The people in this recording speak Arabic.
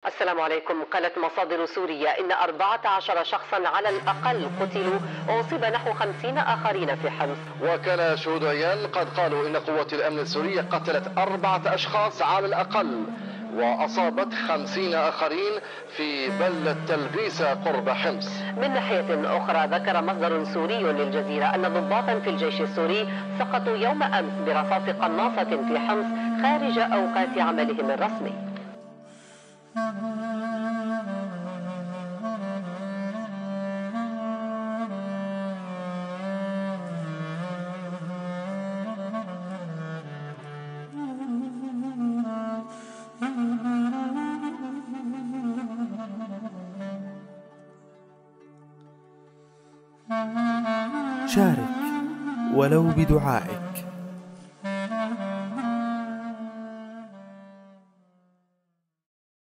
السلام عليكم. قالت مصادر سورية إن 14 شخصا على الأقل قتلوا وأصيب نحو 50 آخرين في حمص. وكان شهود عيان قد قالوا إن قوات الأمن السورية قتلت 4 أشخاص على الأقل وأصابت 50 آخرين في بلدة تلبيسة قرب حمص. من ناحية أخرى ذكر مصدر سوري للجزيرة أن ضباطا في الجيش السوري سقطوا يوم أمس برصاص قناصة في حمص خارج أوقات عملهم الرسمي. شارك ولو بدعائك.